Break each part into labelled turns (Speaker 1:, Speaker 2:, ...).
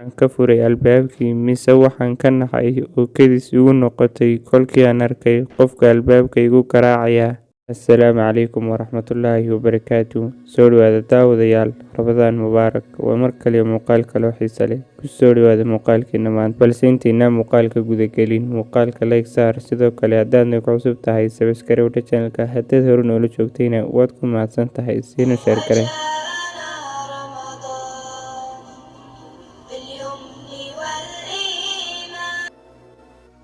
Speaker 1: Waxaan ka furay albaabkii mise waxaan ka naxay oo kedis igu noqotay kolkii aan arkay qofka albaabka igu garaacaya. Assalaamu calaykum waraxmatullaahi wabarakaatuh. Soo dhawaada daawadayaal, Ramadaan mubaarak. Waa mar kale muuqaal kale oo xiiso leh. Ku soo dhawaada muuqaalkeena maanta. Balse intaynaan muuqaalka guda gelin, muuqaalka like saar. Sidoo kale haddaad nagu cusub tahay, subscribe u dheh channelka. Haddaad hore noola joogtayna waad ku mahadsan tahay. Siina share garee.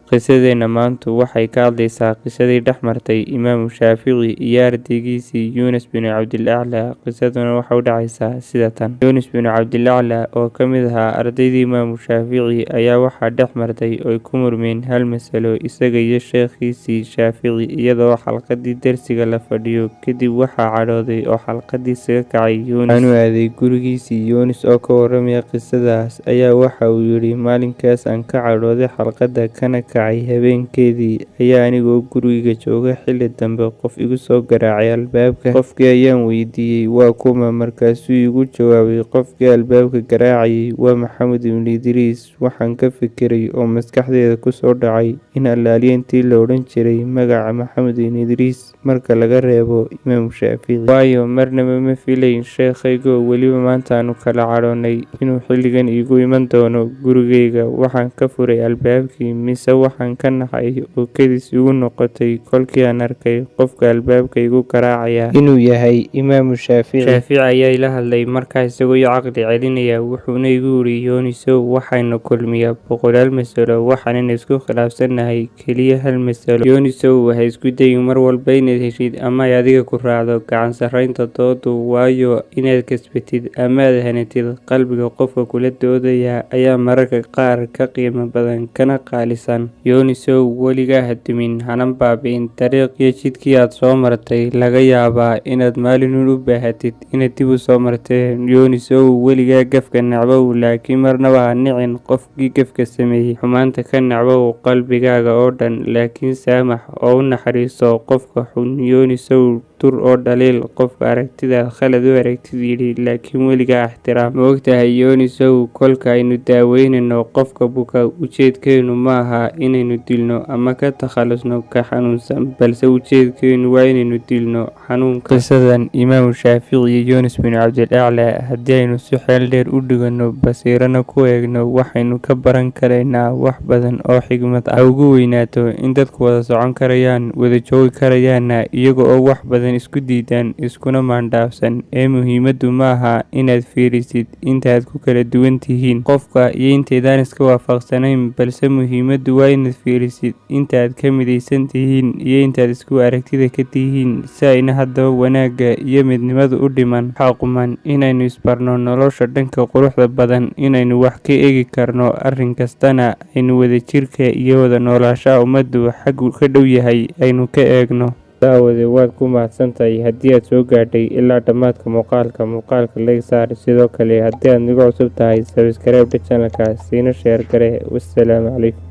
Speaker 1: Qisadeena maanta waxay ka hadlaysaa qisadii dhex martay Imaamu Shaafici iyo ardaygiisii Yuunus bin Cabdilaclaa. Qisaduna waxay u dhacaysaa sida tan. Yuunus bin Cabdilaclaa oo ka mid ahaa ardaydii Imaamu Shaafici ayaa waxaa dhex martay oo ay ku murmeen hal masalo isaga iyo sheekhiisii Shaafici iyadoo xalqadii darsiga la fadhiyo. Kadib waxaa cadhooday oo xalqadii isaga kacay Yuunus. Waxaanu aaday gurigiisii. Yuunus oo ka warramaya qisadaas ayaa waxa uu yidhi, maalinkaas aan ka cadhooday xalqadda kana habeenkeedii ayaa anigoo guriga jooga xilli dambe qof igu soo garaacay albaabka. Qofkii ayaan weydiiyey waa kuma, markaasuu igu jawaabay qofkii albaabka garaacayay waa Maxamed ibn Idriis. Waxaan ka fikiray oo maskaxdeeda ku soo dhacay in allaaliintii la odhan jiray magaca Maxamed ibn Idriis marka laga reebo Imaamu Shaafici, waayo marnaba ma filayn sheekhayga oo weliba maanta aanu kala cadhoonnay inuu xilligan iigu iman doono gurigayga. Waxaan ka furay albaabkii mise waxaan ka naxay oo kedis igu noqotay kolkii aan arkay qofka albaabka igu garaacaya inuu yahay Imaamu Shaafici. Shaafici ayaa ila hadlay markaa isagoo ii caqli celinaya, wuxuuna igu yidhi, Yuunisow, waxayna kulmiyaa boqolaal masalo, waxaanan isku khilaafsanahay keliya hal masalo. Yuunisow, ha isku dayin mar walba inaad heshid ama ay adiga ku raacdo gacan sarraynta doodu, waayo inaad kasbatid ama aad hanatid qalbiga qofka kula doodaya ayaa mararka qaar ka qiimo badan kana qaalisan. Yuunisow, weligaa ha dumin, hana baabi'in dariiqii jidkii aad soo martay. Laga yaabaa inaad maalinun u baahatid inaad dib u soo marteen. Yuunisow, weligaa gafka nacbow, laakiin marnaba ha nicin qofkii gafka sameeyey. Xumaanta ka nacbow qalbigaaga oo dhan, laakiin saamax oo u naxariiso qofka xun. Yuunisow, dur oo dhaliil qofka aragtidaad khalad u aragtid yidhi, laakiin weligaa ixtiraam. Ma ogtahay Yuunisow, kolka aynu daaweynayno qofka buka, ujeedkeenu ma aha inaynu dilno ama ka takhalusno ka xanuunsan, balse ujeedkeenu waa inaynu dilno xanuunka. Qisadan Imaamu Shaafici iyo Yuunus bin Cabdilaclaa haddii aynu si xeel dheer u dhigano, basiirana ku eegno, waxaynu ka baran karaynaa wax badan oo xigmad ah. Ha ugu weynaato in dadku wada socon karayaan, wada joogi karayaanna iyaga oo wax badan isku diidan, iskuna maandhaafsan, ee muhiimaddu ma aha inaad fiirisid intaad ku kala duwan tihiin qofka iyo intaydaan iska waafaqsanayn, balse muhiimaddu waa inaad fiirisid intaad ka midaysan tihiin iyo intaad isku aragtida ka tihiin, si ayna haddaba wanaagga iyo midnimadu u dhiman. Waxaa quman inaynu isbarno nolosha dhanka quruxda badan, inaynu wax ka eegi karno arrin kastana aynu wadajirka iyo wada noolaanshaha ummaddu xaggu ka dhow yahay aynu ka eegno. Daawade, waad ku mahadsantahay haddii aad soo gaadhay ilaa dhammaadka muuqaalka like saar. Sidoo kale haddii aad nagu cusub tahay, subscribe dheh channelka, siina share garee. Wassalaamu calaykum.